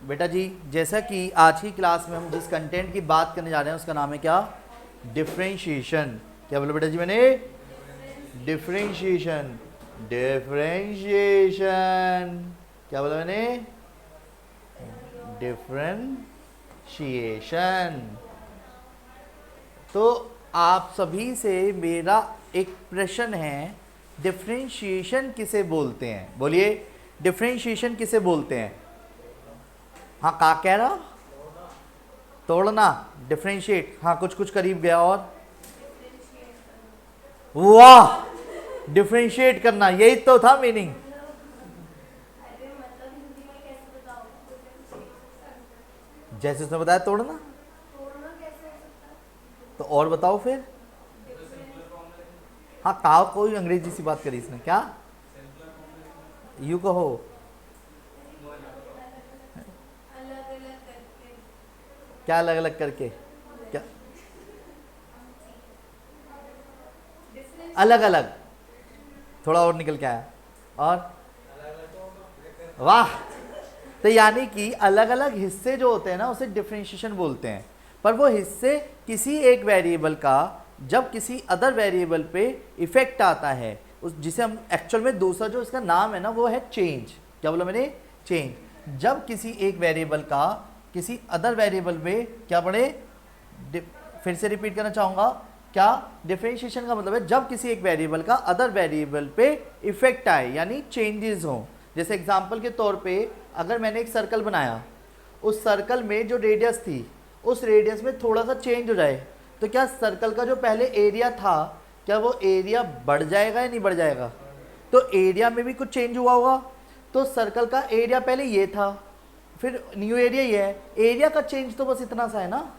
बेटा जी, जैसा कि आज की क्लास में हम जिस कंटेंट की बात करने जा रहे हैं उसका नाम है क्या? डिफरेंशिएशन। क्या बोला बेटा जी मैंने? डिफरेंशिएशन। डिफरेंशिएशन क्या बोला मैंने? डिफरेंशिएशन। तो आप सभी से मेरा एक प्रश्न है, डिफरेंशिएशन किसे बोलते हैं? बोलिए, डिफरेंशिएशन किसे बोलते हैं? हाँ, का कह रहा? तोड़ना, डिफरेंशिएट। हाँ, कुछ कुछ करीब गया। और वाह, डिफरेंशिएट करना, यही तो था मीनिंग। जैसे उसने बताया तोड़ना, तो और बताओ फिर। हाँ, का कोई अंग्रेजी सी बात करी इसने, क्या यू कहो? क्या अलग अलग करके? क्या अलग अलग? थोड़ा और निकल के आया। और वाह, तो यानी कि अलग अलग हिस्से जो होते हैं ना उसे डिफरेंशिएशन बोलते हैं। पर वो हिस्से किसी एक वेरिएबल का जब किसी अदर वेरिएबल पे इफेक्ट आता है, उस जिसे हम एक्चुअल में दूसरा जो इसका नाम है ना वो है चेंज। क्या बोला मैंने? चेंज। जब किसी एक वेरिएबल का किसी अदर वेरिएबल पे क्या पड़े, फिर से रिपीट करना चाहूंगा, क्या डिफरेंशिएशन का मतलब है जब किसी एक वेरिएबल का अदर वेरिएबल पे इफेक्ट आए, यानी चेंजेस हो। जैसे एग्जांपल के तौर पे अगर मैंने एक सर्कल बनाया, उस सर्कल में जो रेडियस थी उस रेडियस में थोड़ा सा चेंज हो जाए, तो क्या सर्कल का जो पहले एरिया था क्या वो एरिया बढ़ जाएगा या नहीं बढ़ जाएगा? तो एरिया में भी कुछ चेंज हुआ होगा। तो सर्कल का एरिया पहले ये था, फिर न्यू एरिया ये है। एरिया का चेंज तो बस इतना सा है ना,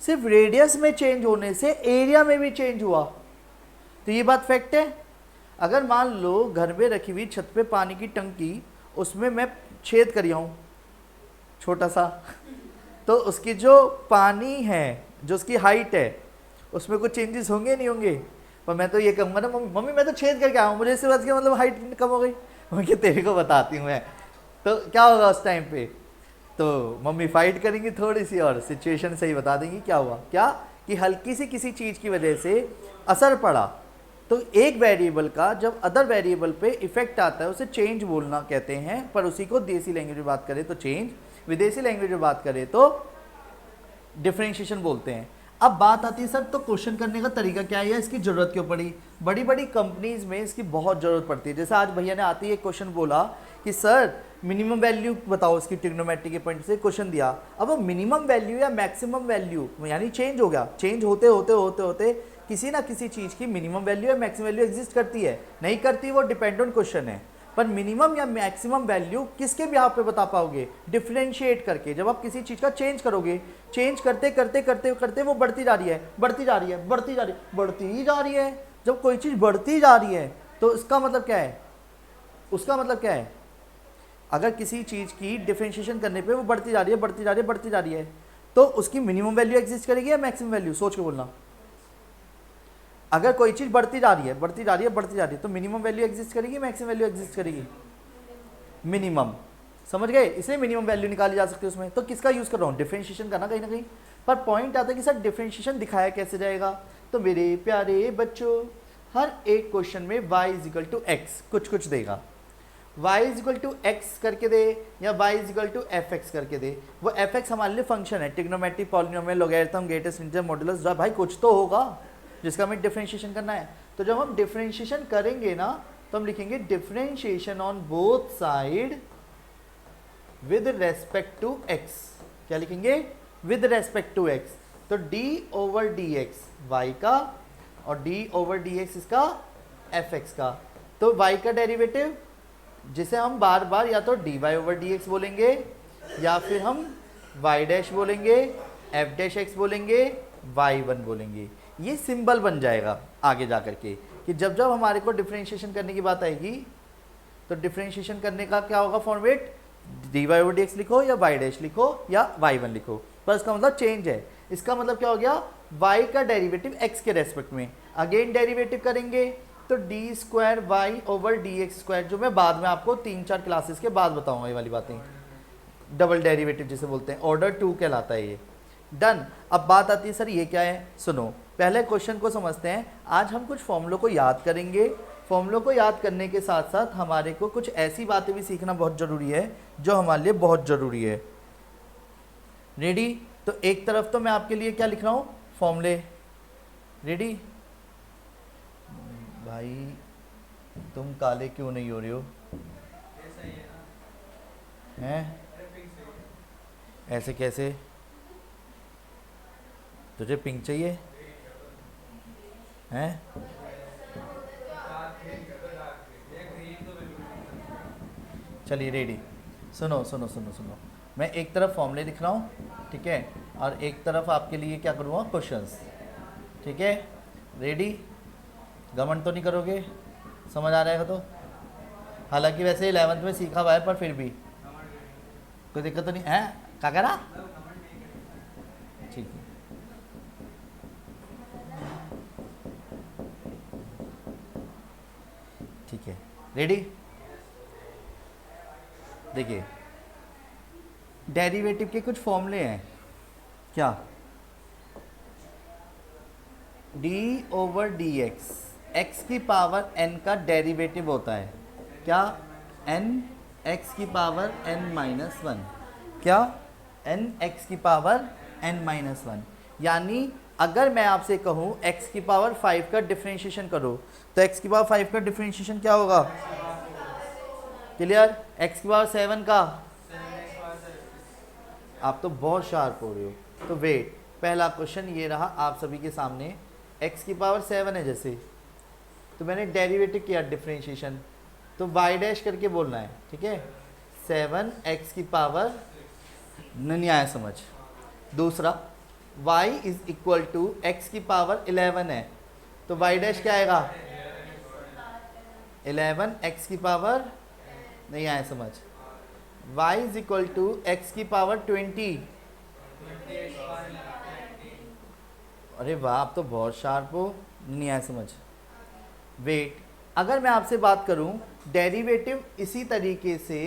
सिर्फ रेडियस में चेंज होने से एरिया में भी चेंज हुआ। तो ये बात फैक्ट है। अगर मान लो घर में रखी हुई छत पे पानी की टंकी, उसमें मैं छेद कर हूँ छोटा सा, तो उसकी जो पानी है, जो उसकी हाइट है, उसमें कुछ चेंजेस होंगे नहीं होंगे? पर मैं तो ये कहूँगा ना, मम्मी मैं तो छेद करके आया हूँ, मुझे इससे बात क्या मतलब हाइट कम हो गई? मम्मी तेरे को बताती हूँ मैं। तो क्या होगा उस टाइम पे? तो मम्मी फाइट करेंगी थोड़ी सी और सिचुएशन सही बता देंगी क्या हुआ। क्या कि हल्की सी किसी चीज़ की वजह से असर पड़ा, तो एक वेरिएबल का जब अदर वेरिएबल पे इफेक्ट आता है उसे चेंज बोलना कहते हैं। पर उसी को देसी लैंग्वेज में बात करें तो चेंज, विदेशी लैंग्वेज में बात करें तो डिफरेंशिएशन बोलते हैं। अब बात आती है सर तो क्वेश्चन करने का तरीका क्या है या इसकी ज़रूरत क्यों पड़ी? बड़ी बड़ी कंपनीज में इसकी बहुत ज़रूरत पड़ती है। जैसे आज भैया ने आते ही एक क्वेश्चन बोला कि सर मिनिमम वैल्यू बताओ इसकी, ट्रिग्नोमेट्री के पॉइंट से क्वेश्चन दिया। अब वो मिनिमम वैल्यू या मैक्सिमम वैल्यू यानी चेंज हो गया, चेंज होते होते होते होते किसी ना किसी चीज़ की मिनिमम वैल्यू या मैक्सिमम वैल्यू एग्जिस्ट करती है, नहीं करती वो डिपेंड ऑन क्वेश्चन है। पर मिनिमम या मैक्सिमम वैल्यू किसके भी आप पे बता पाओगे? डिफरेंशिएट करके। जब आप किसी चीज़ का चेंज करोगे, चेंज करते करते करते करते वो बढ़ती जा रही है, बढ़ती जा रही है, बढ़ती जा रही है, बढ़ती ही जा रही है। जब कोई चीज़ बढ़ती जा रही है तो इसका मतलब क्या है? उसका मतलब क्या है? अगर किसी चीज़ की डिफरेंशिएशन करने पे वो बढ़ती जा रही है, बढ़ती जा रही है, बढ़ती जा रही है, तो उसकी मिनिमम वैल्यू एग्जिस्ट करेगी या मैक्सिमम वैल्यू? सोच के बोलना। अगर कोई चीज़ बढ़ती जा रही है, बढ़ती जा रही है, बढ़ती जा रही है, तो मिनिमम वैल्यू एग्जिस्ट करेगी, मैक्सिमम वैल्यू एग्जिस्ट करेगी? मिनिमम। समझ गए? इसलिए मिनिमम वैल्यू निकाली जा सकती है उसमें। तो किसका यूज़ कर रहा हूँ? डिफरेंशिएशन करना कहीं ना कहीं। पर पॉइंट आता है कि सर डिफरेंशिएशन दिखाया कैसे जाएगा? तो मेरे प्यारे बच्चों, हर एक क्वेश्चन में y is equal to X कुछ कुछ देगा। y is equal to X करके दे या y is equal to F X करके दे। वो एफ एक्स हमारे लिए फंक्शन है, trigonometric, polynomial, logarithm, greatest integer, modulus. भाई कुछ तो होगा जिसका हमें डिफरेंशिएशन करना है। तो जब हम डिफरेंशिएशन करेंगे ना तो हम लिखेंगे differentiation on both side with respect to X. क्या लिखेंगे? With respect to X. तो d over D X Y का और d ओवर डी एक्स इसका एफ एक्स का। तो y का डेरिवेटिव जिसे हम बार बार या तो dy ओवर डी एक्स बोलेंगे या फिर हम y डैश बोलेंगे, f डैश एक्स बोलेंगे, y1 बोलेंगे। ये सिंबल बन जाएगा आगे जा करके कि जब जब हमारे को डिफरेंशिएशन करने की बात आएगी तो डिफरेंशिएशन करने का क्या होगा format? dy over D x लिखो या y डैश लिखो या y1 लिखो, पर इसका मतलब चेंज है। इसका मतलब क्या हो गया? y का डेरिवेटिव x के रेस्पेक्ट में। अगेन डेरिवेटिव करेंगे तो D square Y over D X square, जो मैं बाद में आपको 3-4 क्लासेस के बाद बताऊंगा ये वाली बातें। डबल डेरिवेटिव जिसे बोलते हैं, ऑर्डर 2 कहलाता है ये। डन। अब बात आती है सर ये क्या है, सुनो पहले क्वेश्चन को समझते हैं। आज हम कुछ फॉर्मूलों को याद करेंगे, फॉर्मूलों को याद करने के साथ साथ हमारे को कुछ ऐसी बातें भी सीखना बहुत ज़रूरी है जो हमारे लिए बहुत ज़रूरी है। रेडी? तो एक तरफ तो मैं आपके लिए क्या लिख रहा हूँ, फॉर्मूले। रेडी? भाई तुम काले क्यों नहीं हो रहे हो? हैं? ऐसे कैसे? तुझे पिंक चाहिए हैं? चलिए रेडी। सुनो सुनो सुनो सुनो, मैं एक तरफ फॉर्मूले लिख रहा हूँ, ठीक है, और एक तरफ आपके लिए क्या करूँगा, क्वेश्चंस। ठीक है, रेडी? घमंड तो नहीं करोगे? समझ आ रहेगा तो? हालांकि वैसे 11th में सीखा हुआ है, पर फिर भी कोई दिक्कत तो नहीं है? क्या कह रहा? ठीक है, ठीक है, रेडी? देखिए डेरिवेटिव के कुछ फॉर्मूले हैं। क्या? d over D x, x की पावर n का डेरिवेटिव होता है। क्या? n x की पावर n माइनस वन। क्या? n x की पावर n माइनस वन। यानी अगर मैं आपसे कहूँ x की पावर 5 का डिफरेंशिएशन करो, तो x की पावर 5 का डिफरेंशिएशन क्या होगा? क्लियर? x की पावर 7 का, आप तो बहुत शार्प हो रहे हो। तो वेट, पहला क्वेश्चन ये रहा आप सभी के सामने, x की पावर 7 है जैसे, तो मैंने डेरिवेटिव किया डिफरेंशिएशन, तो y डैश करके बोलना है, ठीक है। 7x की पावर, नहीं आया समझ। दूसरा y is equal to x की पावर 11 है, तो y डैश क्या आएगा? 11x की पावर, नहीं आया समझ। y is equal to x की पावर 20। अरे वाह, आप तो बहुत शार्प हो, नहीं आया समझ। वेट, अगर मैं आपसे बात करूं डेरिवेटिव इसी तरीके से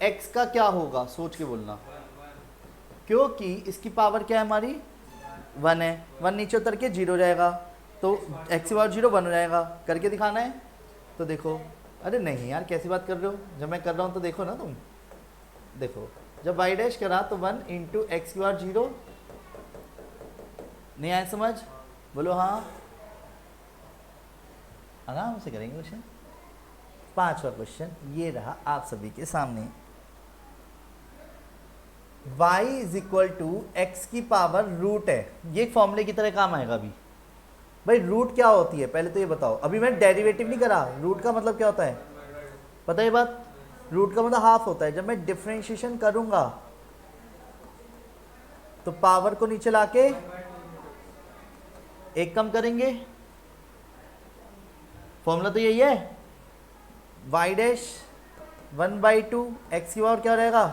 x का क्या होगा, सोच के बोलना, क्योंकि इसकी पावर क्या है हमारी? 1 है। 1 नीचे उतर के 0 हो जाएगा, तो x की पावर 0 1 हो जाएगा। करके दिखाना है तो देखो। अरे नहीं यार, कैसी बात कर रहे हो, जब मैं कर रहा हूँ तो देखो ना तुम। देखो, जब y डैश करा तो 1 इंटू एक्स की पावर 0, नहीं आया समझ? बोलो हाँ, आराम से करेंगे क्वेश्चन। 5वां क्वेश्चन ये रहा आप सभी के सामने, y is equal to X की पावर रूट है। ये एक फॉर्मूले की तरह काम आएगा अभी। भाई रूट क्या होती है पहले तो ये बताओ, अभी मैंने डेरिवेटिव नहीं करा। रूट का मतलब क्या होता है, पता है बात? रूट का मतलब हाफ होता है। जब मैं डिफरेंशिएशन करूंगा तो पावर को नीचे लाके एक कम करेंगे। फॉर्मूला तो यही है, y डैश 1/2 एक्स की पावर क्या रहेगा,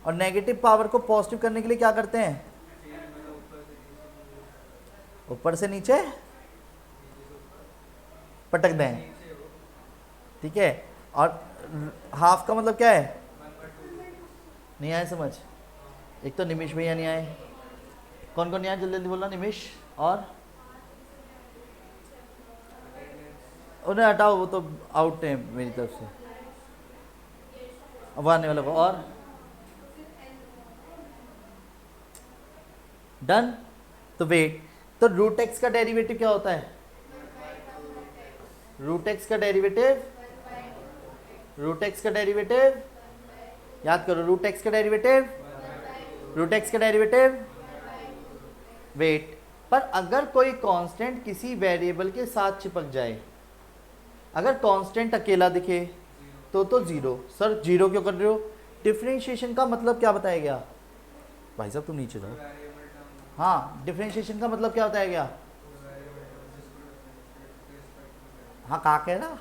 और नेगेटिव पावर को पॉजिटिव करने के लिए क्या करते हैं, ऊपर से नीचे पटक दें, ठीक है। और हाफ का मतलब क्या है, नहीं आए समझ? एक तो निमिष भैया नहीं आए, कौन कौन नहीं आया जल्दी जल्दी बोलना। निमिष और उन्हें हटाओ, वो तो आउट है मेरी तरफ से। अब आने वाला को और डन। तो वेट, तो रूट एक्स का डेरिवेटिव क्या होता है? रूट एक्स का डेरिवेटिव, रूट एक्स का डेरिवेटिव याद करो, रूट एक्स का डेरिवेटिव, रूट एक्स का डेरिवेटिव। वेट, पर अगर कोई कांस्टेंट किसी वेरिएबल के साथ चिपक जाए, अगर कांस्टेंट अकेला दिखे तो जीरो। सर जीरो क्यों कर रहे हो? डिफरेंशिएशन का मतलब क्या बताया गया? भाई साहब तुम नीचे जाओ। हाँ, डिफरेंशिएशन का मतलब क्या बताया गया? हाँ, कहा कह रहा,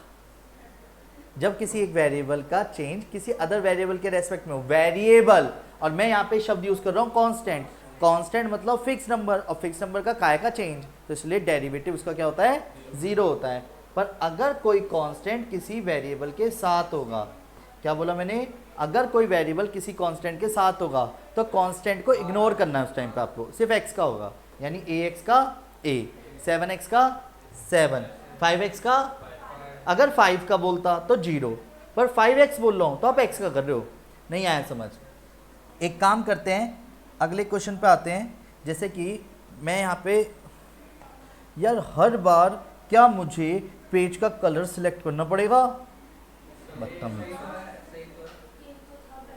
जब किसी एक वेरिएबल का चेंज किसी अदर वेरिएबल के रेस्पेक्ट में हो, वेरिएबल, और मैं यहाँ पे शब्द यूज कर रहा हूँ कांस्टेंट। कांस्टेंट मतलब फिक्स नंबर, और फिक्स नंबर का काय का चेंज, तो इसलिए डेरिवेटिव उसका क्या होता है? जीरो होता है। पर अगर कोई कांस्टेंट किसी वेरिएबल के साथ होगा, क्या बोला मैंने? अगर कोई वेरिएबल किसी कांस्टेंट के साथ होगा तो कांस्टेंट को इग्नोर करना है उस टाइम पे आपको, सिर्फ x का होगा, यानी ax का a, 7x का 7, 5x का, अगर 5 का बोलता तो 0, पर 5x बोल रहा हूँ तो आप x का कर रहे हो। नहीं आया समझ? एक काम करते हैं, अगले क्वेश्चन पे आते हैं। जैसे कि मैं यहाँ पे, यार हर बार क्या मुझे पेज का कलर सिलेक्ट करना पड़ेगा? बदतमीज,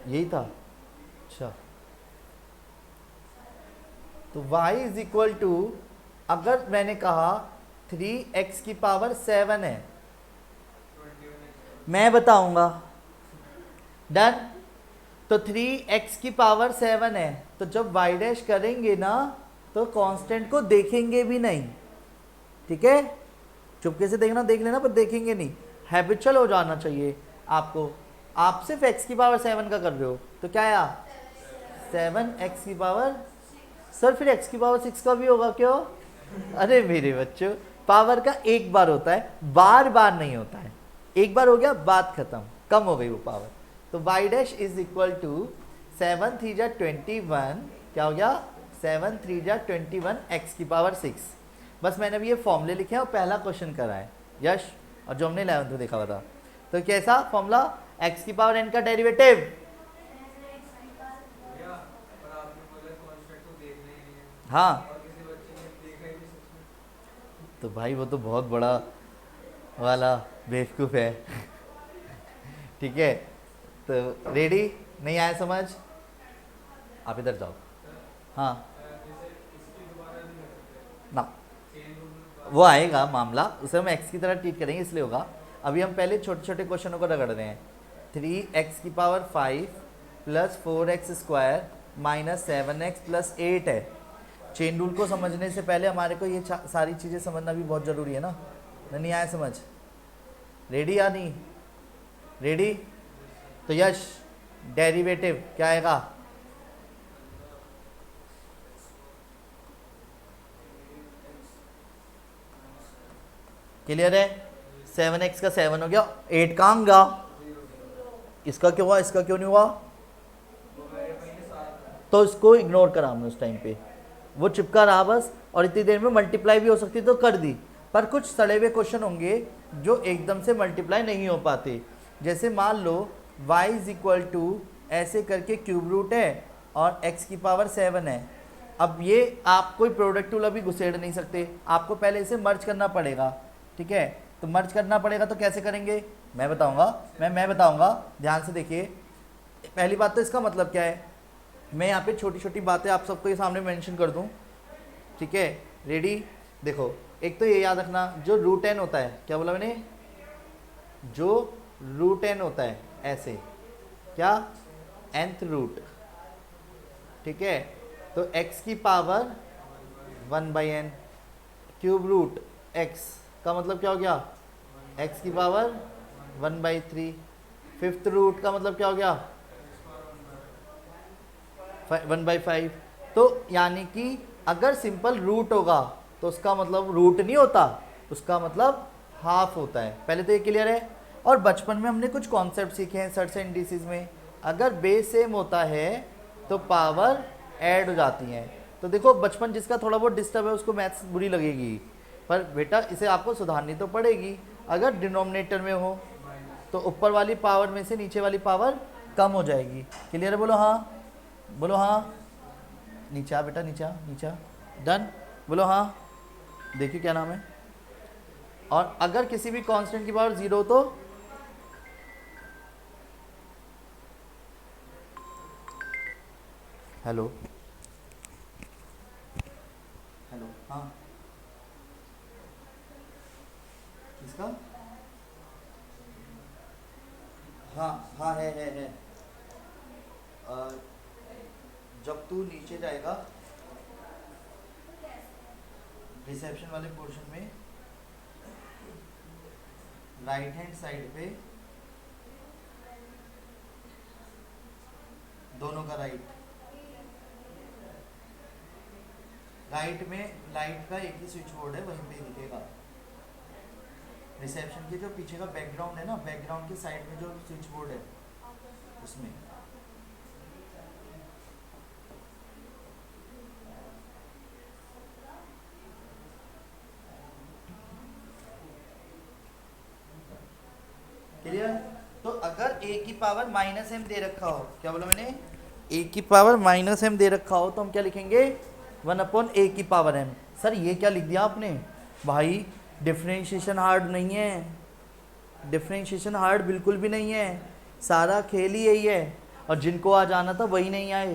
यही था। अच्छा, तो y इज इक्वल टू, अगर मैंने कहा 3x की पावर 7 है, मैं बताऊंगा, डन। तो 3x की पावर 7 है, तो जब y डैश करेंगे ना तो कांस्टेंट को देखेंगे भी नहीं, ठीक है? चुपके से देखना, देख लेना, पर देखेंगे नहीं। हैबिचुअल हो जाना चाहिए आपको। आप सिर्फ x की पावर 7 का कर रहे हो, तो क्या आया? 7x की पावर, सर फिर x की पावर 6 का भी होगा क्यों? अरे मेरे बच्चों, पावर का एक बार होता है, बार बार नहीं होता है। एक बार हो गया, बात खत्म, कम हो गई वो पावर। तो y dash is equal to 7 3 जा 21, क्या हो गया? 7 3 जा 21 x की पावर 6। बस मैंने अभी ये फॉर्मूले लिखे हैं और पहला क्वेश्चन करा है यश, और जो हमने 11th में देखा हुआ था। तो कैसा फॉर्मूला? x की पावर n का डेरिवेटिव, हाँ। तो भाई वो तो बहुत बड़ा वाला बेवकूफ़ है। ठीक है, तो रेडी? नहीं आया समझ? आप इधर जाओ। हाँ ना, वो आएगा मामला, उसे हम x की तरह ट्रीट करेंगे, इसलिए होगा। अभी हम पहले छोटे छोटे क्वेश्चनों को रगड़ रहे हैं। 3x की power 5 plus 4x square minus 7x plus 8 है। चेन रूल को समझने से पहले हमारे को ये सारी चीज़ें समझना भी बहुत ज़रूरी है ना। नहीं आया समझ? रेडी या नहीं? रेडी? तो यश, डेरिवेटिव क्या आएगा? क्लियर है? 7x का 7 हो गया, 8 कहाँ गया? इसका क्यों हुआ, इसका क्यों नहीं हुआ? तो इसको इग्नोर करा हमने उस टाइम पे, वो चिपका रहा बस, और इतनी देर में मल्टीप्लाई भी हो सकती तो कर दी। पर कुछ सड़े हुए क्वेश्चन होंगे जो एकदम से मल्टीप्लाई नहीं हो पाते। जैसे मान लो y इज इक्वल टू ऐसे करके क्यूब रूट है और x की पावर 7 है। अब ये आप कोई प्रोडक्ट टूल अभी घुसेड़ नहीं सकते, आपको पहले इसे मर्ज करना पड़ेगा, ठीक है? तो मर्ज करना पड़ेगा, तो कैसे करेंगे मैं बताऊंगा, मैं बताऊंगा, ध्यान से देखिए। पहली बात तो इसका मतलब क्या है, मैं यहाँ पे छोटी छोटी बातें आप सबको ये सामने मेंशन कर दूँ, ठीक है? रेडी? देखो, एक तो ये याद रखना, जो रूट एन होता है, क्या बोला मैंने? जो रूट एन होता है ऐसे, क्या? nth रूट, ठीक है? तो x की power 1/n cube root x का मतलब क्या हो गया? x की पावर 1/3। फिफ्थ रूट का मतलब क्या हो गया? 1/5। तो यानी कि अगर सिंपल रूट होगा तो उसका मतलब रूट नहीं होता, उसका मतलब हाफ होता है। पहले तो ये क्लियर है। और बचपन में हमने कुछ कॉन्सेप्ट सीखे हैं सर्ट्स एंड इंडिसेस में, अगर बेस सेम होता है तो पावर ऐड हो जाती हैं। तो देखो, बचपन जिसका थोड़ा बहुत डिस्टर्ब है उसको मैथ्स बुरी लगेगी, पर बेटा इसे आपको सुधारनी तो पड़ेगी। अगर डिनोमिनेटर में हो तो ऊपर वाली पावर में से नीचे वाली पावर कम हो जाएगी। क्लियर है? बोलो हाँ, बोलो हाँ। नीचा बेटा, नीचा नीचा, डन, बोलो हाँ। देखिए क्या नाम है। और अगर किसी भी कांस्टेंट की पावर 0 तो हेलो हेलो, हाँ किसका? हाँ हाँ, है। जब तू नीचे जाएगा रिसेप्शन वाले पोर्शन में, राइट हैंड साइड पे, दोनों का राइट में लाइट का एक ही स्विच बोर्ड है, वहीं पे दिखेगा। रिसेप्शन के जो पीछे का बैकग्राउंड है ना, बैकग्राउंड के साइड में जो स्विच बोर्ड है उसमें क्लियर। तो अगर a की पावर माइनस एम दे रखा हो, क्या बोला मैंने, a की पावर माइनस एम दे रखा हो तो हम क्या लिखेंगे, 1/a की पावर m। सर ये क्या लिख दिया आपने भाई, डिफरेंशिएशन हार्ड नहीं है, डिफरेंशिएशन हार्ड बिल्कुल भी नहीं है, सारा खेल ही यही है। और जिनको आज आना था वही नहीं आए,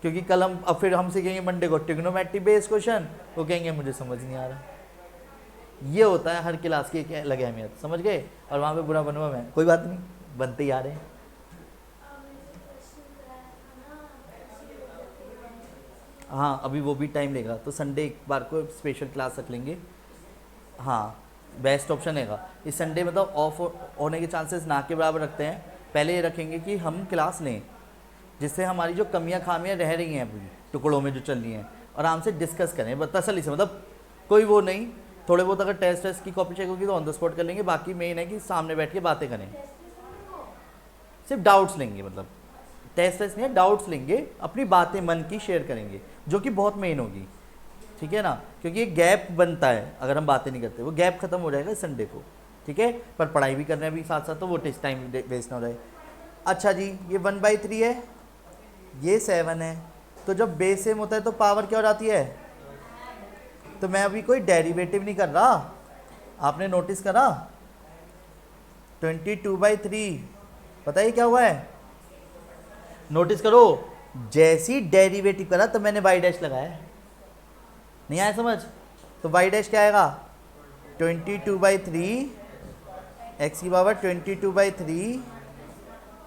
क्योंकि कल हम अब फिर हमसे कहेंगे मंडे को ट्रिग्नोमेट्री बेस्ड क्वेश्चन, वो कहेंगे मुझे समझ नहीं आ रहा। ये होता है हर क्लास की एक अलग अहमियत, समझ गए। और वहाँ पे बुरा बनवा में कोई बात नहीं, बनते ही आ रहे हैं। हाँ अभी वो भी टाइम लेगा, तो संडे एक बार को स्पेशल क्लास रख लेंगे। हाँ बेस्ट ऑप्शन है। इस संडे मतलब ऑफ होने के चांसेस ना के बराबर रखते हैं। पहले ये रखेंगे कि हम क्लास लें, जिससे हमारी जो कमियां खामियां रह रही हैं अभी टुकड़ों में जो चल रही हैं, आराम से डिस्कस करें तसल्ली से, मतलब कोई वो नहीं। थोड़े बहुत अगर टेस्ट की कॉपी चेक होगी तो ऑन द स्पॉट कर लेंगे, बाकी मेन है कि सामने बैठ के बातें करें, सिर्फ डाउट्स लेंगे, मतलब टेस्ट नहीं है, डाउट्स लेंगे, अपनी बातें मन की शेयर करेंगे, जो कि बहुत मेन होगी, ठीक है ना। क्योंकि एक गैप बनता है अगर हम बातें नहीं करते, वो गैप खत्म हो जाएगा संडे को, ठीक है। पर पढ़ाई भी कर रहे हैं अभी साथ साथ, तो वो टेस्ट टाइम वेस्ट ना हो रहे। अच्छा जी, ये 1/3 है, ये 7 है, तो जब बेस सेम होता है तो पावर क्या हो जाती है। तो मैं अभी कोई डेरिवेटिव नहीं कर रहा, आपने नोटिस करा 22/3, पता ही क्या हुआ है, नोटिस करो, जैसी डेरिवेटिव करा तो मैंने y डैश लगाया, नहीं आया समझ। तो y डैश क्या आएगा, 22/3 x की पावर 22/3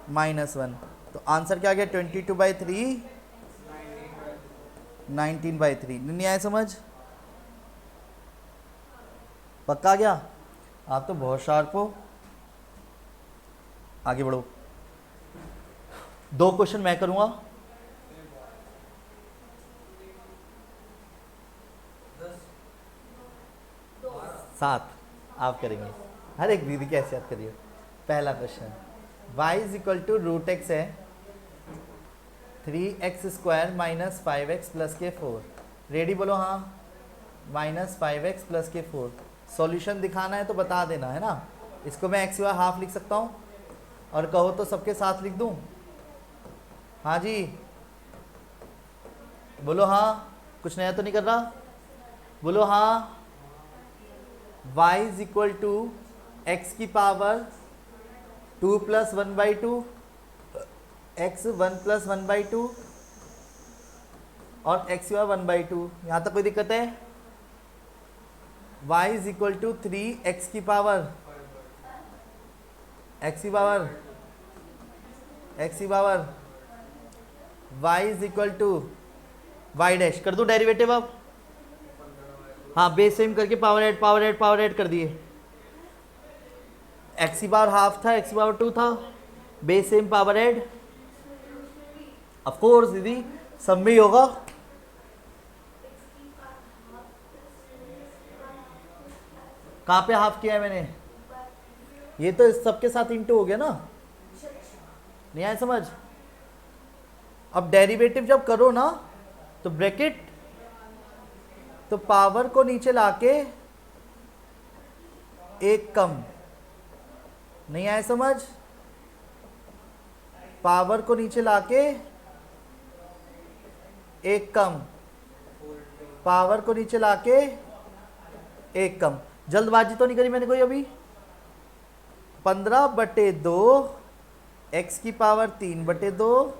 -1। तो आंसर क्या आ गया, 22/3 19/3। नहीं आया समझ, पक्का आ गया। आप तो बहुत शार्प हो, आगे बढ़ो। 2 क्वेश्चन मैं करूंगा, 7 आप करेंगे। हर एक दीदी कैसे याद करिए। पहला क्वेश्चन, y = √x है 3x² - 5x + k4। रेडी बोलो हाँ, -5x + k4। सॉल्यूशन दिखाना है तो बता देना है ना। इसको मैं x = हाफ लिख सकता हूँ, और कहो तो सबके साथ लिख दूँ। हाँ जी बोलो हाँ, कुछ नया तो नहीं कर रहा, बोलो हाँ। y = x की पावर 2 + 1/2, x 1 + 1/2 और x = 1/2। यहाँ तक कोई दिक्कत है। y = 3x की पावर, x की पावर y y डैश कर दो डेरिवेटिव अब। हाँ बेस सेम करके पावर ऐड कर दिए। x की पावर हाफ था, x की पावर 2 था, base same power add, of course दीदी सब में ही होगा। कहाँ पे हाफ किया है मैंने, ये तो इस सबके साथ इंटू हो गया ना, नहीं आया समझ। अब डेरिवेटिव जब करो ना तो ब्रैकेट, तो पावर को नीचे लाके एक कम, नहीं आया समझ, पावर को नीचे लाके एक कम, पावर को नीचे लाके एक कम। जल्दबाजी तो नहीं करी मैंने कोई अभी। 15/2 x की पावर 3/2,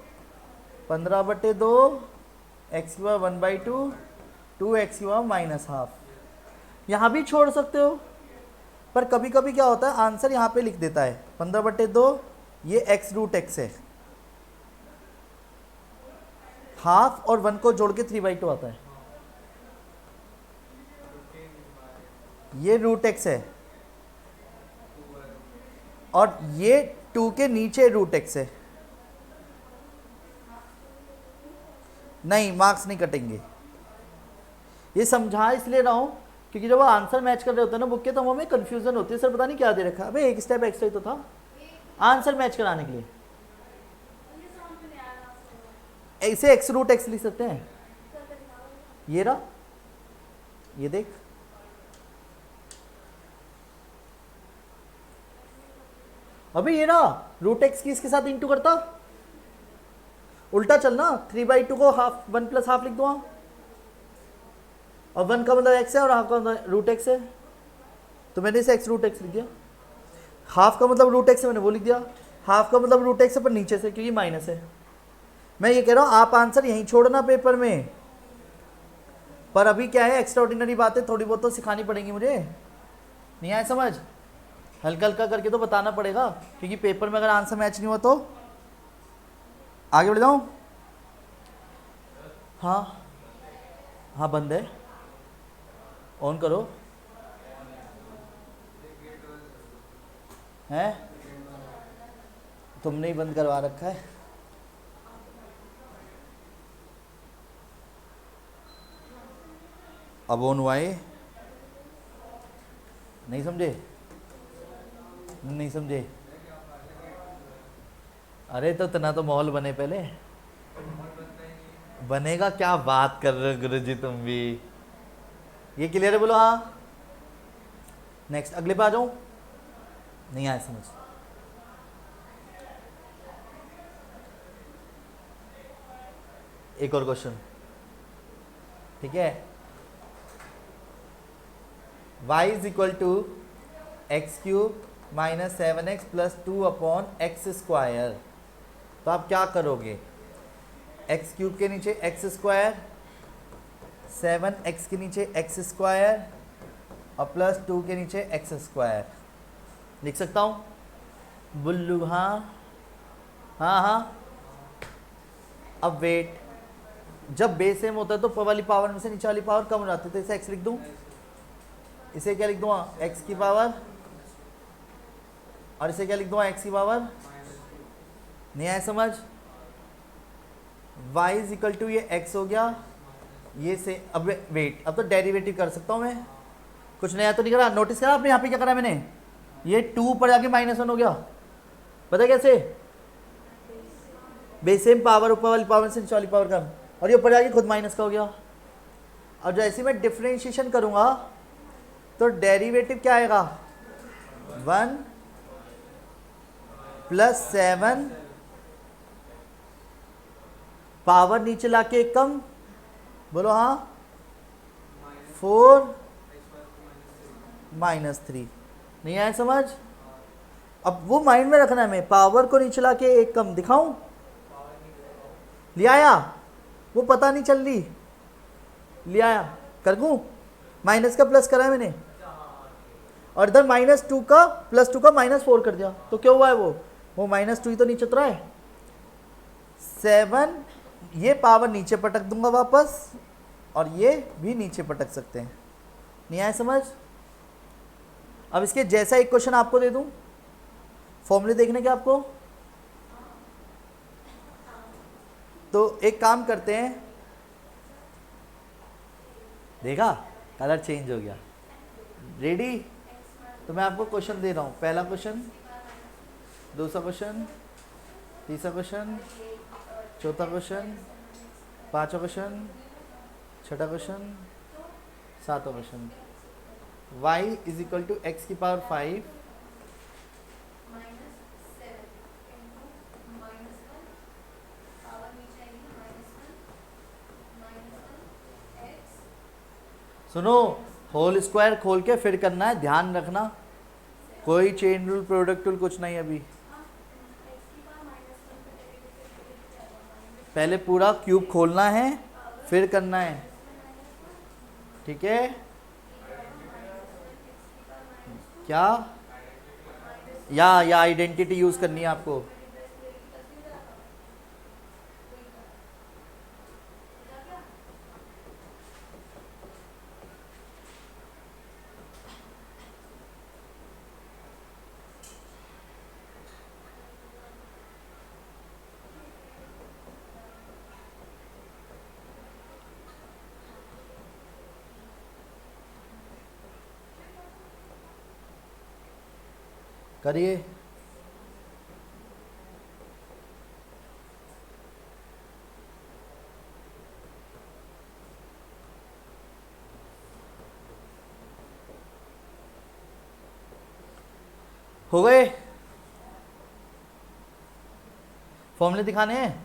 15/2 x की पावर 1/2, 2x की पावर -1/2। यहाँ भी छोड़ सकते हो, पर कभी कभी क्या होता है आंसर यहाँ पे लिख देता है 15/2, ये x √x है, हाफ और 1 को जोड़ के 3/2 आता है, ये √x है, और ये 2 के नीचे √x है। नहीं मार्क्स नहीं कटेंगे, ये समझा इसलिए रहा हूं क्योंकि जब वो आंसर मैच कर रहे होते हैं ना बुक के, तो हमें कंफ्यूजन होती है, सर पता नहीं क्या दे रखा है। अबे एक स्टेप एक्स्ट्रा ही तो था आंसर मैच कराने के लिए। इसे एक्स रूट एक्स लिख सकते हैं। ये रहा, ये देख, अभी ये रहा रूट एक्स की इसके साथ इंटू करता, उल्टा चलना, 3/2 को हाफ 1 + हाफ लिख दो, और 1 का मतलब एक्स है और हाफ का मतलब रूट एक्स है, तो मैंने इसे एक्स रूट एक्स लिख दिया। हाफ का मतलब रूट एक्स है, मैंने वो लिख दिया। हाफ का मतलब रूट एक्स है पर नीचे से, क्योंकि माइनस है। मैं ये कह रहा हूँ आप आंसर यहीं छोड़ना पेपर में, पर अभी क्या है, एक्स्ट्राऑर्डिनरी बातें थोड़ी बहुत तो सिखानी पड़ेंगी मुझे, नहीं आया समझ, हल्का हल्का करके तो बताना पड़ेगा, क्योंकि पेपर में अगर आंसर मैच नहीं हुआ तो। आगे बढ़ जाऊँ? हाँ हाँ बंद है, ऑन करो। हैं, तुमने ही बंद करवा रखा है। अब ऑन हुआ है, नहीं समझे? नहीं समझे? अरे तो इतना तो माहौल बने पहले, बनेगा, क्या बात कर रहे हो गुरुजी तुम भी। ये क्लियर है, बोलो हाँ। नेक्स्ट, अगले पे आ जाऊं, नहीं आया समझ? एक और क्वेश्चन, ठीक है। y is equal to X cube minus 7x plus 2/x²। तो आप क्या करोगे, एक्स क्यूब के नीचे x², 7x के नीचे x² और प्लस 2 के नीचे x²। लिख सकता हूँ बुल्लू? हाँ हाँ हाँ। अब वेट, जब बेस सेम होता है तो ऊपर वाली पावर में से नीचे वाली पावर कम हो जाती है, तो इसे x लिख दूँ, इसे क्या लिख दूँगा, x की पावर, और इसे क्या लिख दूँगा, x की पावर। नहीं आया समझ? y इज इक्वल टू ये x हो गया, ये से, अब वेट, अब तो डेरिवेटिव कर सकता हूँ मैं, कुछ नया तो नहीं करा। नोटिस करा आपने यहाँ पे क्या करा मैंने, ये 2 पर जाके -1 हो गया, पता कैसे, बेस सेम पावर, ऊपर वाली पावर से नीचे वाली पावर कम, और ये ऊपर जाके खुद माइनस का हो गया। और जैसे मैं डिफ्रेंशिएशन करूँगा तो डेरिवेटिव क्या आएगा, 1 + 7 पावर नीचे लाके एक कम, बोलो हाँ, 4 -3। नहीं आया समझ? अब वो माइंड में रखना है, मैं पावर को नीचे लाके एक कम दिखाऊं, ले आया, वो पता नहीं चल रही, ले आया, कर दूं, माइनस का प्लस करा है मैंने, और इधर -2 का +2 का -4 कर दिया, तो क्या हुआ है, वो -2 ही तो नीचे उतरा है। 7, ये पावर नीचे पटक दूंगा वापस, और ये भी नीचे पटक सकते हैं। नहीं आया समझ? अब इसके जैसा एक क्वेश्चन आपको दे दूं, फॉर्मूले देखने के आपको, तो एक काम करते हैं, देखा कलर चेंज हो गया, रेडी? तो मैं आपको क्वेश्चन दे रहा हूँ, पहला क्वेश्चन, दूसरा क्वेश्चन, तीसरा क्वेश्चन, चौथा क्वेश्चन, पांचवा क्वेश्चन, छठा क्वेश्चन, सातवां question. y is equal to X की पावर 5 सुनो, होल स्क्वायर खोल के फिर करना है, ध्यान रखना, कोई चेन रूल, प्रोडक्ट रूल कुछ नहीं। अभी पहले पूरा क्यूब खोलना है फिर करना है, ठीक है? क्या या आइडेंटिटी यूज करनी है आपको? करिए। हो गए? फॉर्मूले दिखाने हैं?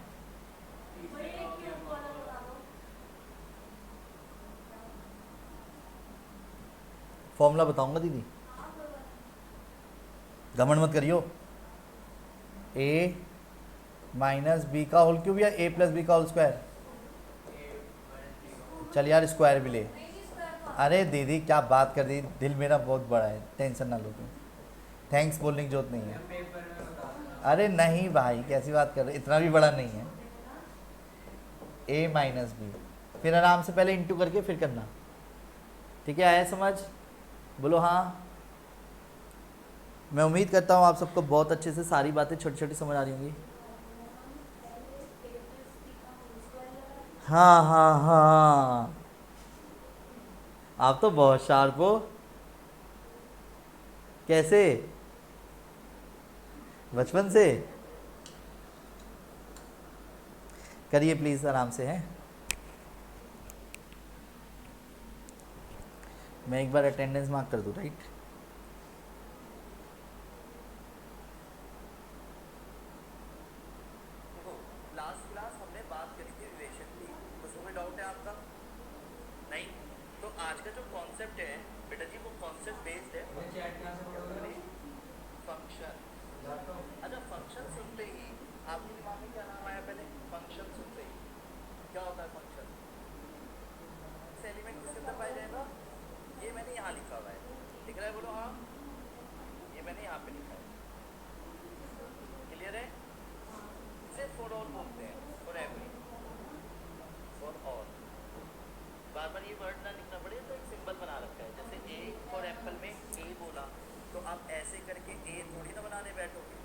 फॉर्मूला बताऊंगा दीदी, घमंड मत करियो। ए माइनस बी का होल क्यूब या ए प्लस बी का होल स्क्वायर? चल यार स्क्वायर भी ले। अरे दीदी क्या बात कर दी, दिल मेरा बहुत बड़ा है, टेंशन ना लो तुम, थैंक्स बोलने की जरूरत नहीं है। अरे नहीं भाई कैसी बात कर रहे, इतना भी बड़ा नहीं है। ए माइनस बी, फिर आराम से पहले इंटू करके फिर करना, ठीक है? आया समझ? बोलो हाँ। मैं उम्मीद करता हूँ आप सबको बहुत अच्छे से सारी बातें छोटी छोटी समझ आ रही होंगी। हाँ हाँ हाँ, आप तो बहुत शार्प हो। कैसे? बचपन से? करिए प्लीज़ आराम से, हैं? मैं एक बार अटेंडेंस मार्क कर दूँ, राइट? देखो लास्ट क्लास हमने बात करी थी रिलेशन की, उसमें कोई डाउट है आपका? नहीं? तो आज का जो कॉन्सेप्ट है बेटा जी वो कॉन्सेप्ट बेस्ड है फंक्शन। अच्छा फंक्शन सुनते ही आपके दिमाग में क्या नाम आया पहले? फंक्शन सुनते ही क्या होता है फंक्शन? एलिमेंट किसके अंदर पाया जाएगा? ये मैंने यहाँ लिखा हुआ है, दिख रहा है? बोलो हाँ। ये मैंने यहाँ पे लिखा है, क्लियर है? इसे फॉर ऑल बोलते हैं, फॉर एवरी, फॉर ऑल। बार बार ये वर्ड ना लिखना पड़े तो एक सिंबल बना रखा है, जैसे ए फॉर एप्पल में ए बोला तो आप ऐसे करके ए थोड़ी ना बनाने बैठोगे,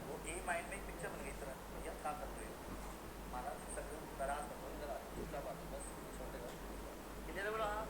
वो ए माइंड में एक पिक्चर बन गई तरह, भैया क्या कर रहे हो, माना सब नाराज मत हो, इधर आ क्या बात है, बस छोटे बात, क्लियर है? बोला हाँ।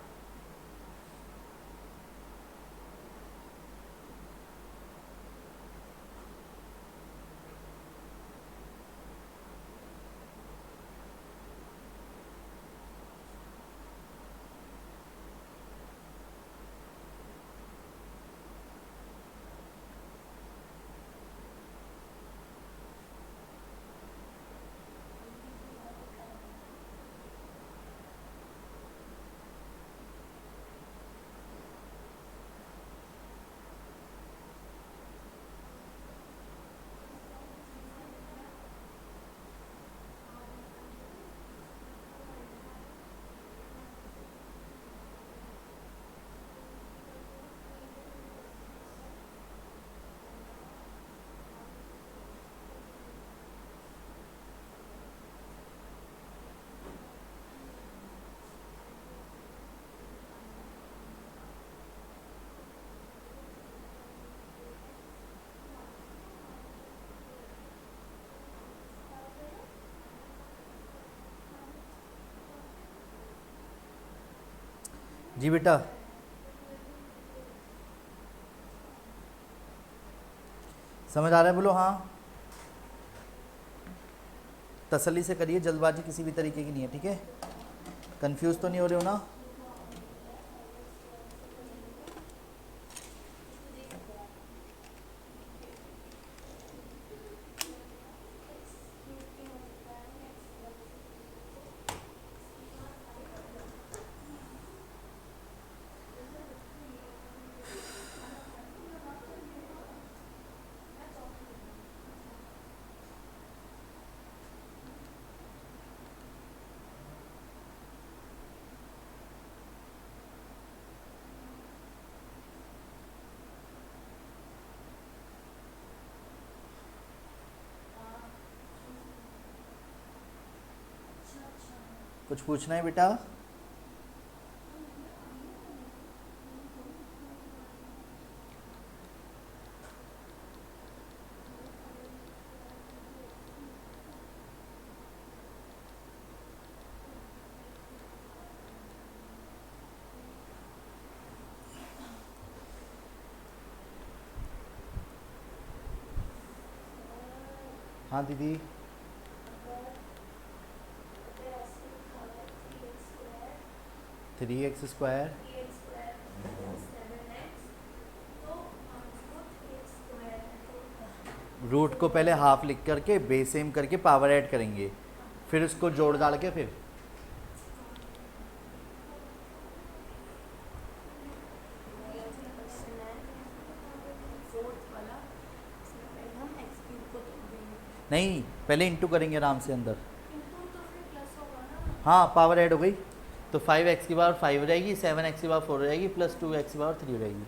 जी बेटा, समझ आ रहा है? बोलो हाँ। तसल्ली से करिए, जल्दबाजी किसी भी तरीके की नहीं है, ठीक है? कंफ्यूज तो नहीं हो रहे हो ना? कुछ पूछना है बेटा? हाँ दीदी। 3x² रूट को पहले हाफ लिख करके बेस सेम करके पावर ऐड करेंगे, फिर उसको जोड़ डाल के फिर नहीं, पहले इंटू करेंगे आराम से अंदर। हाँ पावर ऐड हो गई तो 5x की पावर 5 हो जाएगी, 7x की पावर 4 हो जाएगी, प्लस 2x की पावर 3 हो जाएगी।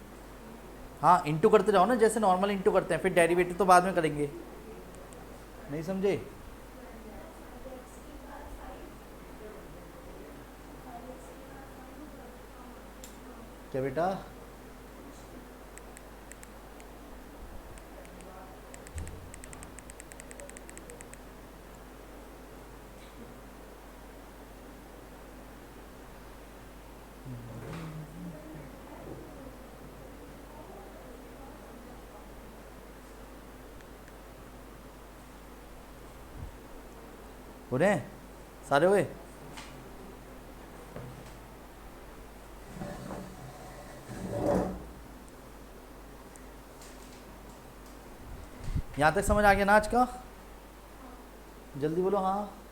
हाँ इंटू करते जाओ ना, जैसे नॉर्मल इंटू करते हैं, फिर डेरिवेटिव तो बाद में करेंगे। नहीं समझे? क्या बेटा? हो रहे हैं सारे? हुए? यहाँ तक समझ आ गया ना आज का? जल्दी बोलो हाँ।